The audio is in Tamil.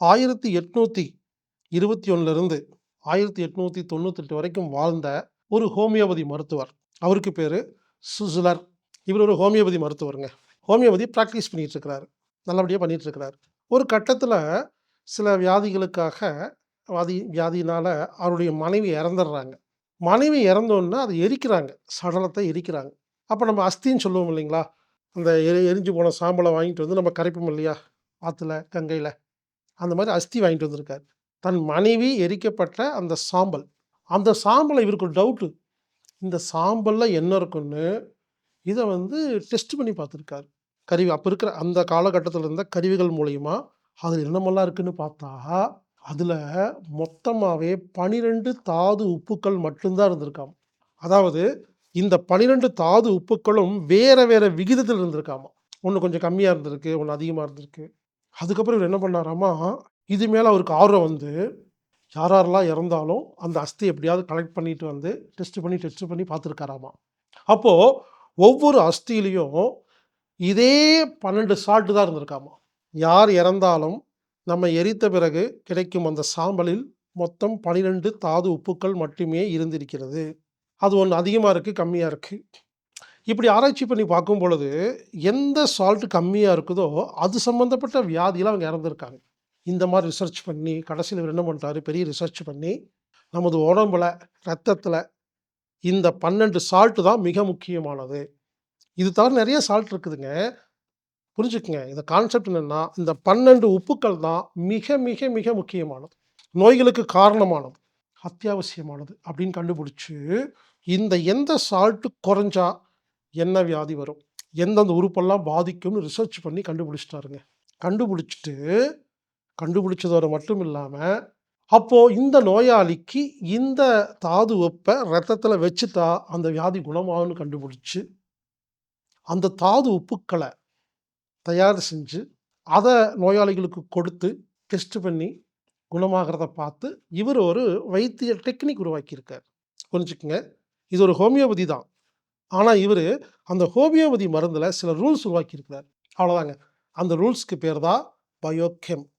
1821லிருந்து 1898 வரைக்கும் வாழ்ந்த ஒரு ஹோமியோபதி மருத்துவர். அவருக்கு பேரு சுஸ்லர். இவர் ஒரு ஹோமியோபதி மருத்துவருங்க. ஹோமியோபதி பிராக்டிஸ் பண்ணிட்டு இருக்கிறாரு. நல்லபடியா பண்ணிட்டு இருக்கிறாரு. ஒரு கட்டத்தில சில வியாதிகளுக்காக வியாதியினால அவருடைய மனைவி இறந்துடுறாங்க. மனைவி இறந்தோன்ன அத எரிக்கிறாங்க. சடலத்த எரிக்கிறாங்க. அப்ப நம்ம அஸ்தின்னு சொல்லுவோம் இல்லைங்களா? அந்த எரிஞ்சு போன சாம்பல வாங்கிட்டு வந்து நம்ம கரைப்போம் இல்லையா? ஆத்துல, கங்கையில. அந்த மாரி அஸ்தி வாங்கிட்டு வந்திருக்காரு. தன் மனைவி எரிக்கப்பட்ட அந்த சாம்பல். அந்த சாம்பல இவருக்கு ஒரு டவுட்டு. இந்த சாம்பல்ல என்ன இருக்குன்னு, இத வந்து டெஸ்ட் பண்ணி பார்த்துருக்காரு. அப்ப இருக்கிற அந்த காலகட்டத்தில இருந்த கருவிகள் மூலியமா, அதில என்னமெல்லாம் இருக்குன்னு பார்த்தா, அதில மொத்தமாவே 12 தாது உப்புக்கள் மட்டும் தான் இருந்திருக்காம். அதாவது இந்த 12 தாது உப்புக்களும் வேற வேற விகிதத்தில இருந்திருக்காமா. ஒண்ணு கொஞ்சம் கம்மியா இருந்திருக்கு, ஒண்ணு அதிகமா இருந்திருக்கு. அதுக்கப்புறம் இவரு என்ன பண்ணாராமா, இது மேல அவருக்கு ஆர்வம் வந்து, யாரெல்லாம் இறந்தாலும் அந்த அஸ்திய எப்படியாவது கலெக்ட் பண்ணிட்டு வந்து டெஸ்ட் பண்ணி பார்த்துருக்காராமா. அப்போ ஒவ்வொரு அஸ்தியிலயும் இதே 12 சால்ட் தான் இருந்திருக்காமா. யார் இறந்தாலும் நம்ம எரித்த பிறகு கிடைக்கும் அந்த சாம்பலில் மொத்தம் 12 தாது உப்புக்கள் மட்டுமே இருந்திருக்கிறது. அது ஒண்ணு அதிகமா இருக்கு, கம்மியா இருக்கு. இப்படி ஆராய்ச்சி பண்ணி பார்க்கும் பொழுது, எந்த சால்ட் கம்மியா இருக்குதோ, அது சம்மந்தப்பட்ட வியாதியில அவங்க இறந்திருக்காங்க. இந்த மாரி ரிசர்ச் பண்ணி, கடைசில இவரு என்ன பண்ணிட்டாரு, பெரிய ரிசர்ச் பண்ணி, நமது உடம்புல, ரத்தத்தில இந்த 12 சால்ட் தான் மிக முக்கியமானது. இது தவிர நெறைய சால்ட் இருக்குதுங்க. புரிஞ்சுக்கங்க. இந்த கான்செப்ட் என்னன்னா, இந்த 12 உப்புக்கள் தான் மிக, மிக, மிக முக்கியமானது. நோய்களுக்கு காரணமானது. அத்தியாவசியமானது அப்படின்னு கண்டுபிடிச்சு, இந்த எந்த சால்ட் குறைஞ்சா என்ன வியாதி வரும்? எந்தெந்த உறுப்பெல்லாம் பாதிக்கும்னு ரிசர்ச் பண்ணி கண்டுபிடிச்சுட்டாருங்க. கண்டுபிடிச்சுட்டு, கண்டுபிடிச்சதோட மட்டும் இல்லாம, அப்போ இந்த நோயாளிக்கு இந்த தாது உப்ப ரத்தத்தில வச்சுட்டா அந்த வியாதி குணமாகும்னு கண்டுபிடிச்சு, அந்த தாது உப்புக்கள தயார் செஞ்சு, அத நோயாளிகளுக்கு கொடுத்து டெஸ்ட் பண்ணி குணமாகறத பார்த்து, இவரு ஒரு வைத்திய டெக்னிக் உருவாக்கியிருக்கார். புரிஞ்சுக்கங்க. இது ஒரு ஹோமியோபதி தான். ஆனா இவரு அந்த ஹோமியோபதி மருந்துல சில ரூல்ஸ் உருவாக்கியிருக்கிறார். அவ்வளோதாங்க. அந்த ரூல்ஸ்‌க்கு பேர் தான் பயோகெம்.